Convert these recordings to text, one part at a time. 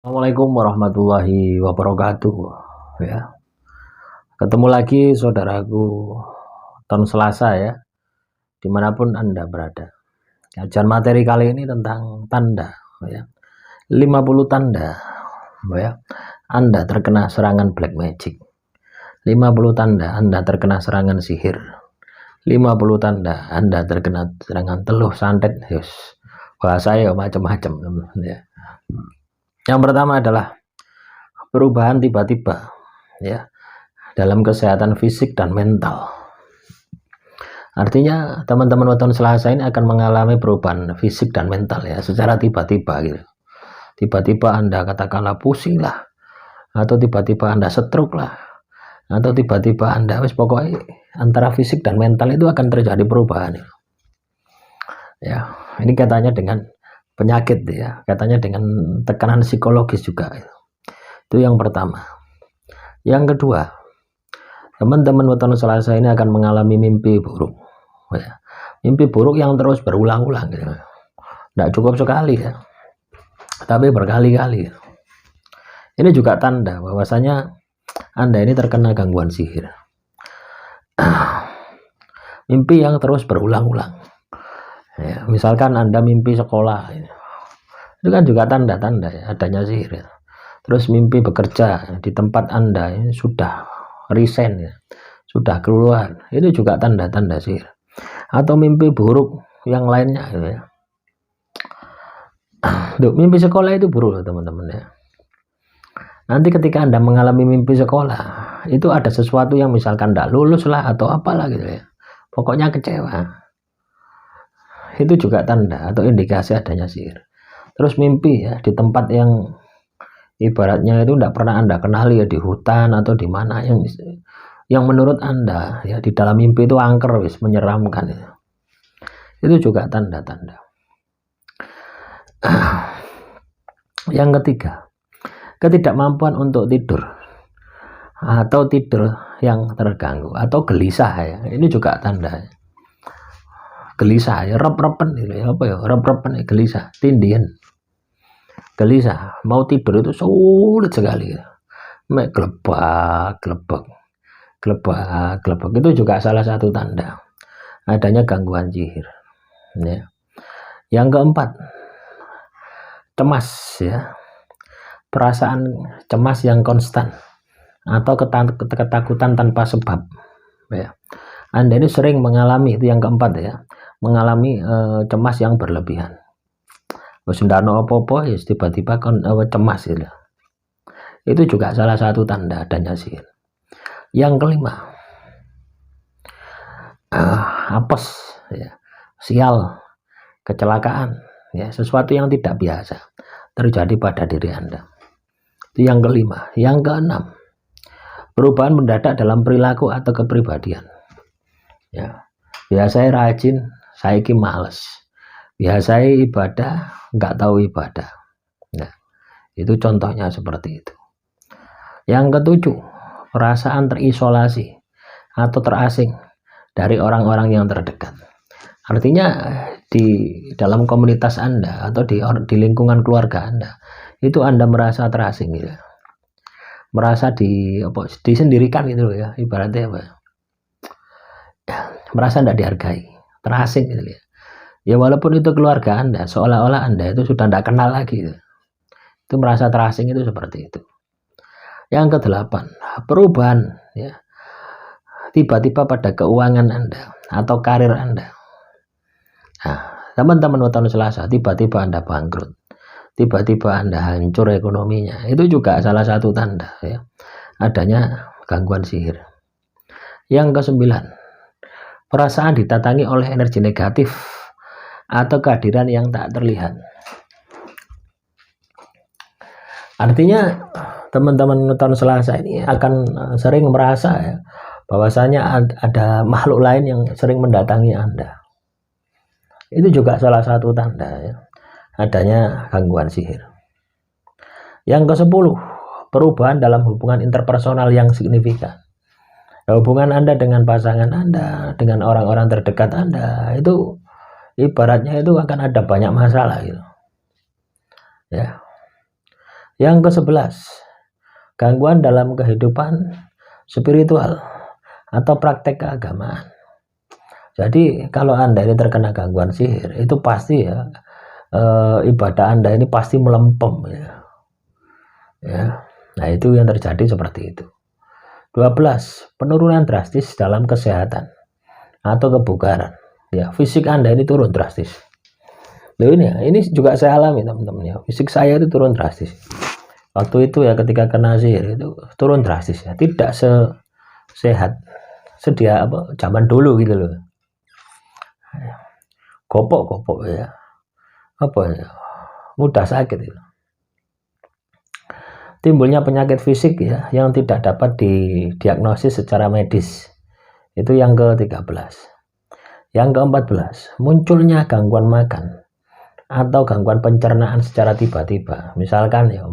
Assalamualaikum warahmatullahi wabarakatuh. Ya, ketemu lagi saudaraku tahun Selasa ya, dimanapun Anda berada. Kajian materi kali ini tentang tanda ya. 50 tanda ya. Anda terkena serangan black magic. 50 tanda Anda terkena serangan sihir. 50 tanda Anda terkena serangan teluh santet. Yes. Bahasa ya macam-macam ya. Yang pertama adalah perubahan tiba-tiba ya dalam kesehatan fisik dan mental. Artinya teman-teman weton Selasa ini akan mengalami perubahan fisik dan mental ya secara tiba-tiba gitu. Tiba-tiba Anda katakanlah pusing lah, atau tiba-tiba Anda stroke lah, atau tiba-tiba Anda pokoknya antara fisik dan mental itu akan terjadi perubahan ya. Ini katanya dengan penyakit ya, katanya dengan tekanan psikologis juga. Itu yang pertama. Yang kedua, teman-teman weton Selasa ini akan mengalami mimpi buruk ya. Mimpi buruk yang terus berulang-ulang gitu. Tidak cukup sekali ya, tapi berkali-kali. Ini juga tanda bahwasanya Anda ini terkena gangguan sihir. Mimpi yang terus berulang-ulang ya, misalkan Anda mimpi sekolah itu kan juga tanda-tanda ya, adanya sihir ya. Terus mimpi bekerja di tempat Anda ini sudah resign ya, sudah keluar, itu juga tanda-tanda sihir. Atau mimpi buruk yang lainnya gitu ya. Duh, mimpi sekolah itu buruk loh teman-teman ya. Nanti ketika Anda mengalami mimpi sekolah, itu ada sesuatu yang misalkan tidak lulus lah atau apalah gitu ya, pokoknya kecewa, itu juga tanda atau indikasi adanya sihir. Terus mimpi ya di tempat yang ibaratnya itu tidak pernah Anda kenali ya, di hutan atau di mana yang menurut Anda ya di dalam mimpi itu angker wis menyeramkan ya. Itu juga tanda-tanda. Yang ketiga, ketidakmampuan untuk tidur atau tidur yang terganggu atau gelisah ya, ini juga tanda gelisah ya, rep-repen gitu ya, apa ya, rep-repen ya, gelisah, tindihan, gelisah, mau tidur itu sulit sekali ya. Gelebak itu juga salah satu tanda adanya gangguan sihir ya. Yang keempat, cemas ya, perasaan cemas yang konstan atau ketakutan tanpa sebab ya. Anda ini sering mengalami, itu yang keempat ya, mengalami cemas yang berlebihan. Sendano apa-apa ya tiba-tiba cemas gitu. Itu juga salah satu tanda adanya sihir. Yang kelima, apes ya, sial, kecelakaan ya, sesuatu yang tidak biasa terjadi pada diri Anda. Itu yang kelima. Yang keenam, perubahan mendadak dalam perilaku atau kepribadian ya. Biasanya rajin, saiki males. Biasanya ibadah, nggak tahu ibadah. Nah, itu contohnya seperti itu. Yang ketujuh, perasaan terisolasi atau terasing dari orang-orang yang terdekat. Artinya di dalam komunitas Anda atau di lingkungan keluarga Anda itu Anda merasa terasing gitu. Merasa disendirikan gitu ya, ibaratnya apa? Merasa tidak dihargai, terasing gitu ya. Ya walaupun itu keluarga Anda, seolah-olah Anda itu sudah tidak kenal lagi gitu. Itu merasa terasing itu seperti itu. Yang kedelapan, perubahan ya, tiba-tiba pada keuangan Anda atau karir Anda. Nah, teman-teman weton Selasa, tiba-tiba Anda bangkrut, tiba-tiba Anda hancur ekonominya, itu juga salah satu tanda ya adanya gangguan sihir. Yang kesembilan, perasaan ditatangi oleh energi negatif atau kehadiran yang tak terlihat. Artinya teman-teman weton Selasa ini akan sering merasa ya, bahwasanya ada makhluk lain yang sering mendatangi Anda. Itu juga salah satu tanda ya adanya gangguan sihir. Yang ke-10, perubahan dalam hubungan interpersonal yang signifikan. Hubungan Anda dengan pasangan Anda, dengan orang-orang terdekat Anda, itu ibaratnya itu akan ada banyak masalah gitu. Ya. Yang ke-11, gangguan dalam kehidupan spiritual atau praktek keagamaan. Jadi kalau Anda ini terkena gangguan sihir, itu pasti ya ibadah Anda ini pasti melempem ya. Nah itu yang terjadi seperti itu. 12, penurunan drastis dalam kesehatan atau kebugaran. Ya, fisik Anda ini turun drastis. Loh ini juga saya alami teman-teman ya. Fisik saya itu turun drastis. Waktu itu ya ketika kena sihir itu turun drastis ya. Tidak sehat sedia zaman dulu gitu loh. Kopok ya. Mudah sakit itu. Timbulnya penyakit fisik ya yang tidak dapat didiagnosis secara medis. Itu yang ke-13. Yang ke-14, munculnya gangguan makan atau gangguan pencernaan secara tiba-tiba. Misalkan ya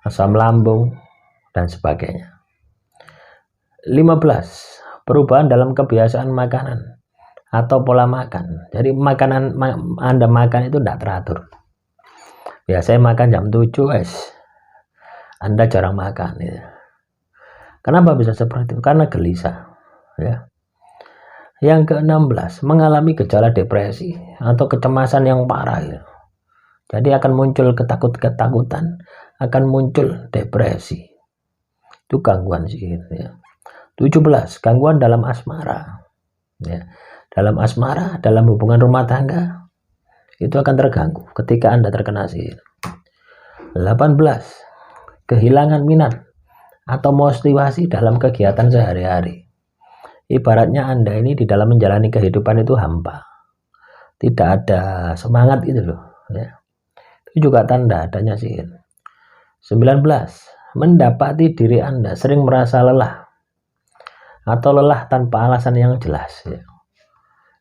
asam lambung dan sebagainya. 15, perubahan dalam kebiasaan makanan atau pola makan. Jadi makanan Anda makan itu tidak teratur. Biasanya makan jam 7 Anda jarang makan ya. Kenapa bisa seperti itu? Karena gelisah ya. Yang ke-16, mengalami gejala depresi atau kecemasan yang parah ya. Jadi akan muncul ketakutan, akan muncul depresi. Itu gangguan sihir ya. 17, gangguan dalam asmara ya. Dalam asmara, dalam hubungan rumah tangga itu akan terganggu ketika Anda terkena sihir. 18, kehilangan minat atau motivasi dalam kegiatan sehari-hari. Ibaratnya Anda ini di dalam menjalani kehidupan itu hampa, tidak ada semangat gitu loh ya. Itu juga tanda adanya sihir. 19, mendapati diri Anda sering merasa lelah atau lelah tanpa alasan yang jelas ya.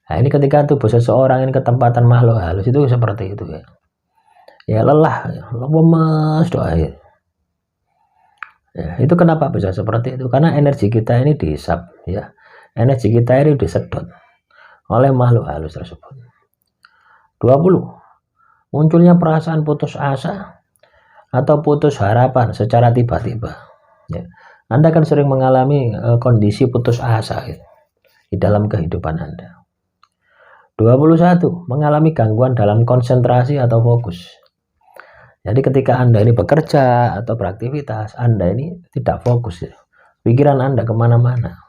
Nah ini ketika tubuh seseorang ini ketempatan makhluk halus itu seperti itu ya. Ya lelah, lemes doa ya. Itu kenapa bisa seperti itu? Karena energi kita ini dihisap ya. Energi kita ini disedot oleh makhluk halus tersebut. 20, munculnya perasaan putus asa atau putus harapan secara tiba-tiba ya. Anda kan sering mengalami kondisi putus asa gitu, di dalam kehidupan Anda. 21, mengalami gangguan dalam konsentrasi atau fokus. Jadi ketika Anda ini bekerja atau beraktivitas, Anda ini tidak fokus ya. Pikiran Anda kemana-mana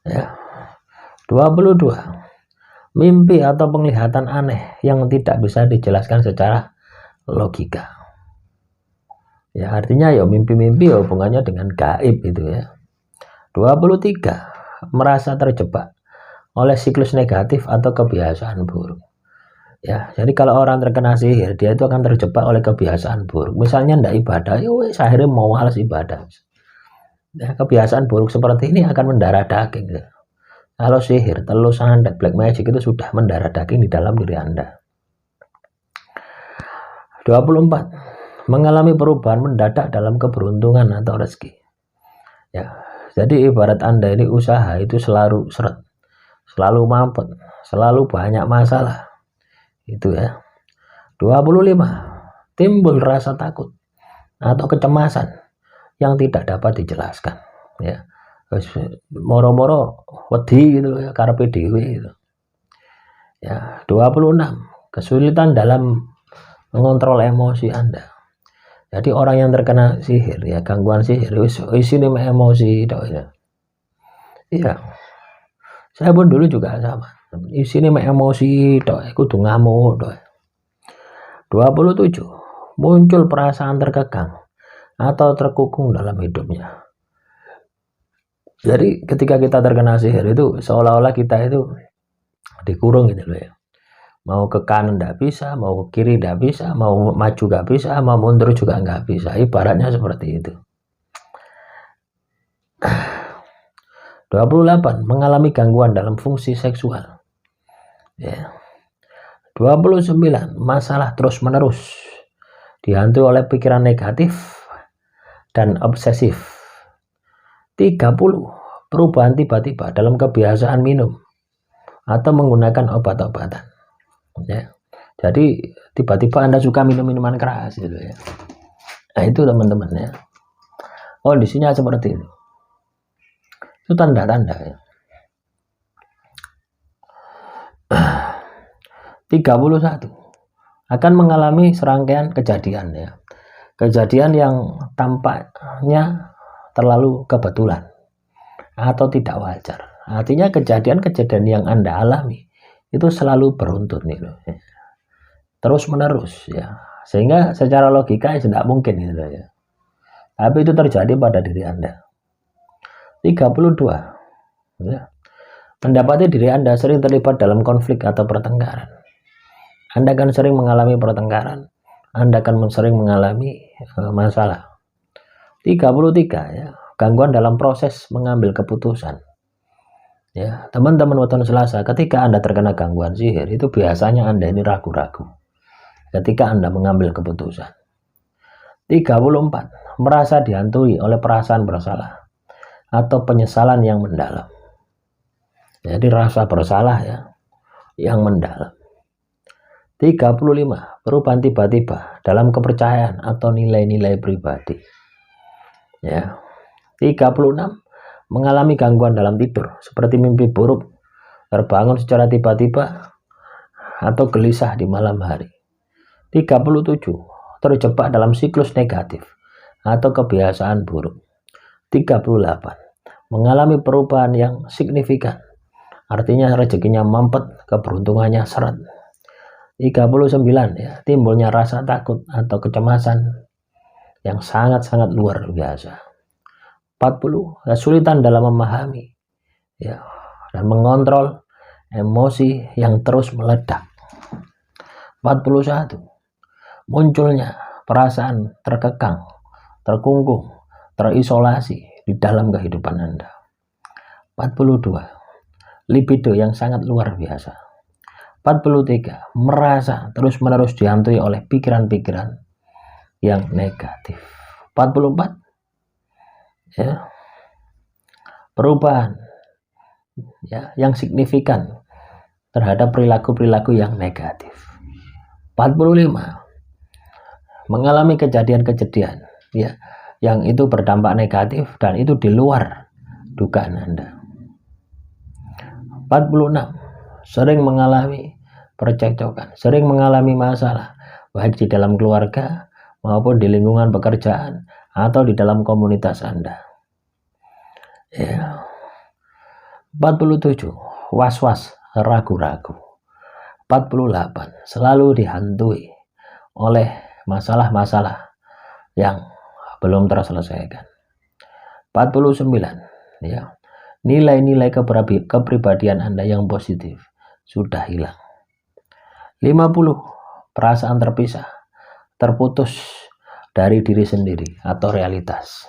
ya. 22, mimpi atau penglihatan aneh yang tidak bisa dijelaskan secara logika ya. Artinya ya mimpi-mimpi ya hubungannya dengan gaib itu ya. 23, merasa terjebak oleh siklus negatif atau kebiasaan buruk ya. Jadi kalau orang terkena sihir, dia itu akan terjebak oleh kebiasaan buruk. Misalnya ndak ibadah, ya wes akhirnya mau malas ibadah ya. Kebiasaan buruk seperti ini akan mendarah daging ya. Kalau sihir, telus, santet, black magic itu sudah mendarah daging di dalam diri Anda. 24, mengalami perubahan mendadak dalam keberuntungan atau rezeki ya. Jadi ibarat Anda ini usaha itu selalu seret, selalu mampet, selalu banyak masalah itu ya. 25, timbul rasa takut atau kecemasan yang tidak dapat dijelaskan ya. Moro-moro wedi gitu ya, karepe dhewe gitu ya. 26, kesulitan dalam mengontrol emosi Anda. Jadi orang yang terkena sihir ya, gangguan sihir isine emosi tok ya. Iya. Saya pun dulu juga sama. Isine emosi tok, kudu ngamuk tok. 27, muncul perasaan terkekang atau terkukung dalam hidupnya. Jadi ketika kita terkena sihir itu seolah-olah kita itu dikurung gitu loh ya. Mau ke kanan tidak bisa, mau ke kiri tidak bisa, mau maju nggak bisa, mau mundur juga nggak bisa. Ibaratnya seperti itu. 28, mengalami gangguan dalam fungsi seksual ya. 29, masalah terus menerus dihantui oleh pikiran negatif dan obsesif. 30, perubahan tiba-tiba dalam kebiasaan minum atau menggunakan obat-obatan ya. Jadi tiba-tiba Anda suka minum minuman keras gitu ya. Nah itu teman-teman ya. Kondisinya seperti itu. Itu tanda-tanda ya. 31 akan mengalami serangkaian kejadian ya. Kejadian yang tampaknya terlalu kebetulan atau tidak wajar. Artinya kejadian-kejadian yang Anda alami itu selalu beruntun gitu. Terus menerus ya. Sehingga secara logika tidak mungkin gitu ya. Tapi itu terjadi pada diri Anda. 32 ya. Mendapati diri Anda sering terlibat dalam konflik atau pertengkaran. Anda akan sering mengalami pertengkaran. Anda akan sering mengalami masalah. 33 ya. Gangguan dalam proses mengambil keputusan. Ya, teman-teman weton Selasa, ketika Anda terkena gangguan sihir, itu biasanya Anda ini ragu-ragu ketika Anda mengambil keputusan. 34 merasa dihantui oleh perasaan bersalah atau penyesalan yang mendalam. Jadi rasa bersalah ya yang mendalam. 35 perubahan tiba-tiba dalam kepercayaan atau nilai-nilai pribadi. Ya. 36 mengalami gangguan dalam tidur seperti mimpi buruk, terbangun secara tiba-tiba atau gelisah di malam hari. 37 terjebak dalam siklus negatif atau kebiasaan buruk. 38 mengalami perubahan yang signifikan, artinya rezekinya mampet, keberuntungannya seret. 39 ya, timbulnya rasa takut atau kecemasan yang sangat-sangat luar biasa. 40 kesulitan dalam memahami ya dan mengontrol emosi yang terus meledak. 41 munculnya perasaan terkekang, terkungkung, terisolasi di dalam kehidupan Anda. 42 libido yang sangat luar biasa. 43 merasa terus-menerus dihantui oleh pikiran-pikiran yang negatif. 44 ya perubahan ya yang signifikan terhadap perilaku-perilaku yang negatif. 45 mengalami kejadian-kejadian ya yang itu berdampak negatif dan itu di luar dugaan Anda. 46 sering mengalami percekcokan, sering mengalami masalah baik di dalam keluarga maupun di lingkungan pekerjaan atau di dalam komunitas Anda. Ya. 47 was-was, ragu-ragu. 48 selalu dihantui oleh masalah-masalah yang belum terselesaikan. 49 ya. Nilai-nilai kepribadian Anda yang positif sudah hilang. 50 perasaan terpisah, terputus dari diri sendiri atau realitas.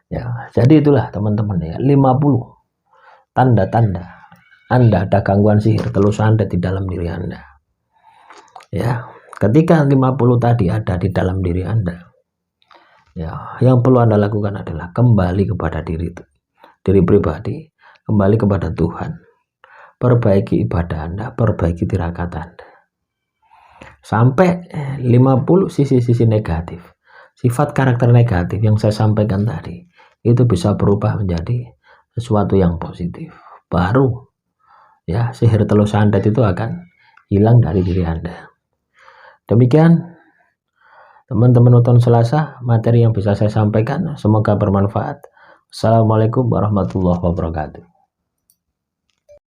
Ya, jadi itulah teman-teman ya, 50 tanda-tanda Anda ada gangguan sihir telus Anda di dalam diri Anda. Ya, ketika 50 tadi ada di dalam diri Anda, ya, yang perlu Anda lakukan adalah kembali kepada diri pribadi, kembali kepada Tuhan. Perbaiki ibadah Anda, perbaiki tirakat Anda. Sampai 50 sisi-sisi negatif, sifat karakter negatif yang saya sampaikan tadi, itu bisa berubah menjadi sesuatu yang positif. Baru ya sihir telus santet itu akan hilang dari diri Anda. Demikian teman-teman nonton Selasa, materi yang bisa saya sampaikan, semoga bermanfaat. Assalamualaikum warahmatullahi wabarakatuh.